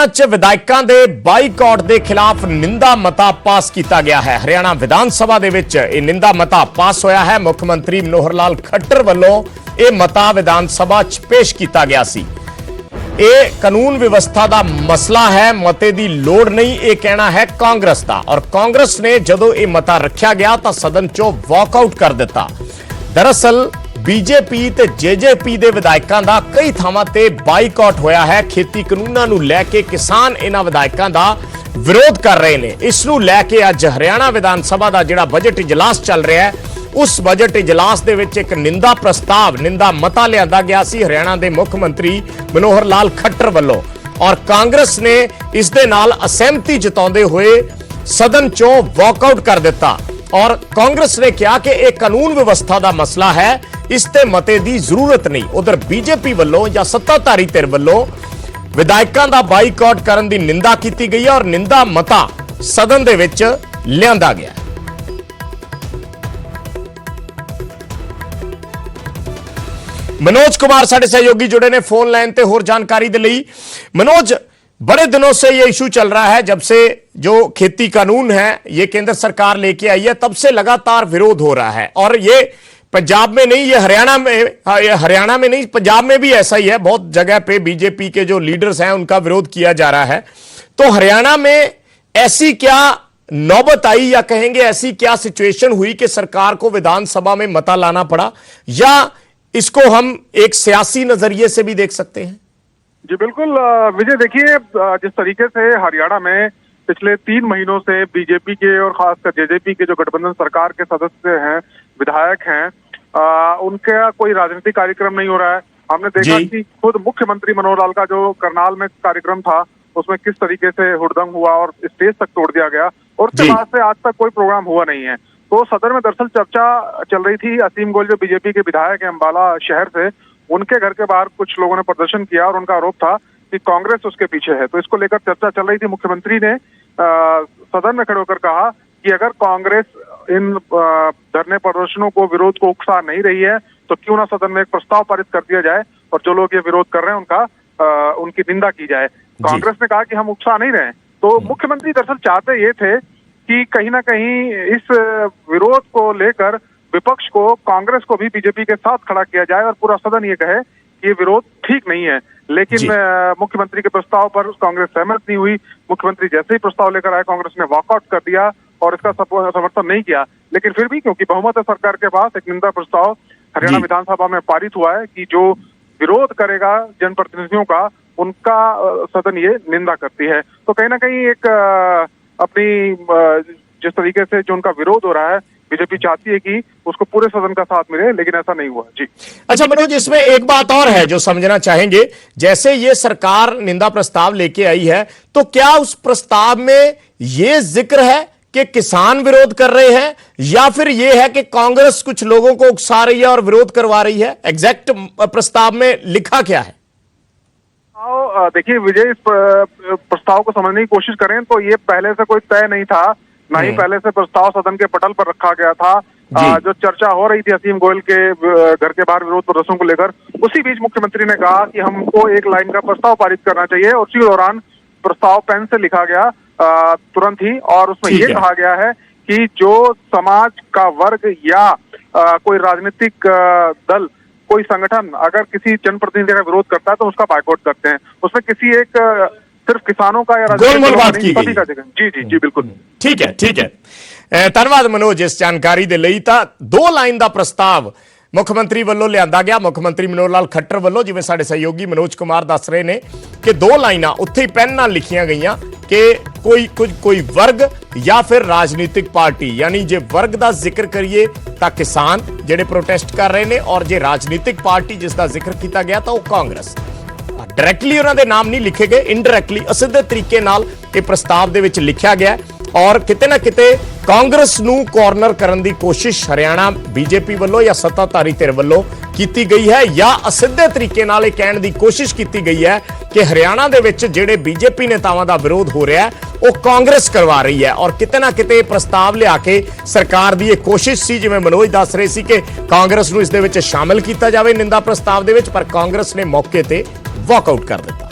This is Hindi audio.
हरियाणा च विधायकों के बाईकाट के खिलाफ निंदा मता पास किया गया है। हरियाणा विधान सभा दे विच यह निंदा मता पास होया है। मुख्यमंत्री मनोहर लाल खट्टर वालों यह मता विधान सभा च पेश किया गया सी। ये कानून व्यवस्था का मसला है, मते की लोड़ नहीं, यह कहना है कांग्रेस का। और कांग्रेस ने जदों यह मता रखा गया तो सदन चों वॉकआउट कर दिता। दरअसल बीजेपी ते जेजेपी दे विधायकों का कई थावां ते बाईकाट होया है। खेती कानूनां नूं लैके किसान इन्हां विधायकों का विरोध कर रहे हैं। इस नूं लैके अज हरियाणा विधान सभा का जिहड़ा बजट इजलास चल रहा है, उस बजट इजलास दे विच एक निंदा प्रस्ताव, निंदा मता लिआंदा गया सी हरियाणा के मुख्यमंत्री मनोहर लाल खट्टर वालों। और कांग्रेस ने इस दे नाल असहमति जताउंदे हुए सदन चों वॉकआउट कर दिता। और कांग्रेस ने कहा कि यह कानून व्यवस्था का मसला है, इस ते मते की जरूरत नहीं। उधर बीजेपी वालों या सत्ताधारी धिर वालों विधायकों का बाईकाट करने की निंदा की गई है और निंदा मता सदन दे विच लिआंदा गया। मनोज कुमार साडे सहयोगी जुड़े ने फोन लाइन ते होर जानकारी दे लई। मनोज, बड़े दिनों से ये इशू चल रहा है, जब से जो खेती कानून है ये केंद्र सरकार लेके आई है, तब से लगातार विरोध हो रहा है। और ये पंजाब में नहीं, ये हरियाणा में नहीं, पंजाब में भी ऐसा ही है। बहुत जगह पे बीजेपी के जो लीडर्स हैं उनका विरोध किया जा रहा है। तो हरियाणा में ऐसी क्या नौबत आई, या कहेंगे ऐसी क्या सिचुएशन हुई कि सरकार को विधानसभा में मता लाना पड़ा, या इसको हम एक सियासी नजरिए से भी देख सकते हैं? जी बिल्कुल विजय, देखिए जिस तरीके से हरियाणा में पिछले 3 महीनों से बीजेपी के और खासकर जेजेपी के जो गठबंधन सरकार के सदस्य हैं, विधायक हैं, उनका कोई राजनीतिक कार्यक्रम नहीं हो रहा है। हमने देखा कि खुद मुख्यमंत्री मनोहर लाल का जो करनाल में कार्यक्रम था, उसमें किस तरीके से हुड़दंग हुआ और स्टेज तक तोड़ दिया गया, और उसके बाद से आज तक कोई प्रोग्राम हुआ नहीं है। तो सदन में दरअसल चर्चा चल रही थी। असीम गोयल जो बीजेपी के विधायक हैं अम्बाला शहर से, उनके घर के बाहर कुछ लोगों ने प्रदर्शन किया और उनका आरोप था कि कांग्रेस उसके पीछे है। तो इसको लेकर चर्चा चल रही थी। मुख्यमंत्री ने सदन में खड़े होकर कहा कि अगर कांग्रेस इन धरने प्रदर्शनों को, विरोध को उकसा नहीं रही है, तो क्यों ना सदन में एक प्रस्ताव पारित कर दिया जाए और जो लोग ये विरोध कर रहे हैं उनकी निंदा की जाए। कांग्रेस ने कहा कि हम उकसा नहीं रहे। तो मुख्यमंत्री दरअसल चाहते ये थे कि कहीं ना कहीं इस विरोध को लेकर विपक्ष को, कांग्रेस को भी बीजेपी के साथ खड़ा किया जाए और पूरा सदन ये कहे कि ये विरोध ठीक नहीं है। लेकिन मुख्यमंत्री के प्रस्ताव पर कांग्रेस सहमत नहीं हुई। मुख्यमंत्री जैसे ही प्रस्ताव लेकर आए, कांग्रेस ने वॉकआउट कर दिया और इसका समर्थन नहीं किया। लेकिन फिर भी क्योंकि बहुमत है सरकार के पास, एक निंदा प्रस्ताव हरियाणा विधानसभा में पारित हुआ है कि जो विरोध करेगा जनप्रतिनिधियों का, उनका सदन ये निंदा करती है। तो कहीं ना कहीं एक अपनी जिस तरीके से जो उनका विरोध हो रहा है, बीजेपी चाहती है कि उसको पूरे सदन का साथ मिले, लेकिन ऐसा नहीं हुआ। जी अच्छा मनोज, इसमें एक बात और है जो समझना चाहेंगे। जैसे ये सरकार निंदा प्रस्ताव लेके आई है, तो क्या उस प्रस्ताव में ये जिक्र है कि किसान विरोध कर रहे हैं, या फिर यह है कि कांग्रेस कुछ लोगों को उकसा रही है और विरोध करवा रही है? एग्जैक्ट प्रस्ताव में लिखा क्या है? देखिए विजय, इस प्रस्ताव को समझने की कोशिश करें तो ये पहले से कोई तय नहीं था, ना ही पहले से प्रस्ताव सदन के पटल पर रखा गया था। जो चर्चा हो रही थी असीम गोयल के घर के बाहर विरोध प्रदर्शन को लेकर, उसी बीच मुख्यमंत्री ने कहा कि हमको एक लाइन का प्रस्ताव पारित करना चाहिए, और उसी दौरान प्रस्ताव पेन से लिखा गया तुरंत ही। और उसमें ये कहा गया है कि जो समाज का वर्ग या कोई राजनीतिक दल, कोई संगठन अगर किसी जनप्रतिनिधि का विरोध करता है तो उसका बायकॉट करते हैं। उसमें किसी एक सिर्फ किसानों का या गोलमोल बात की गई। जी जी जी बिल्कुल, ठीक है, ठीक है। धन्यवाद मनोज इस जानकारी दे लई। तां 2 लाइन का प्रस्ताव मुख्यमंत्री वालों लिआंदा गया। मुख्यमंत्री मनोहर लाल खट्टर वालों, जिवें साडे सहयोगी मनोज कुमार दस रहे ने कि 2 लाइनां उत्थे ही पेन नाल लिखियां गईयां कि कोई वर्ग या फिर राजनीतिक पार्टी, यानी जे वर्ग का जिक्र करिए तो किसान जिहड़े प्रोटेस्ट कर रहे हैं, और जे राजनीतिक पार्टी जिसका जिक्र किया गया तो कांग्रेस। डायरैक्टली उन्होंने नाम नहीं लिखे गए, इनडायरैक्टली असिधे तरीके नाल ये प्रस्ताव दे विच लिखा गया। और किते ना किते कांग्रेस नूं कॉर्नर करने की कोशिश हरियाणा बीजेपी वालों या सत्ताधारी धिर वालों की गई है, या असिधे तरीके नाल कहने की कोशिश की गई है कि हरियाणा दे विच जिहड़े बीजेपी नेतावां दा विरोध हो रहा है वो कांग्रेस करवा रही है। और किते ना किते प्रस्ताव लिया के सरकार की एक कोशिश सी, जिवें मनोज दस रहे सी कि कांग्रेस नूं इस दे विच शामिल किया जाए निंदा प्रस्ताव दे विच, पर कांग्रेस ने मौके ते वॉकआउट कर दिया।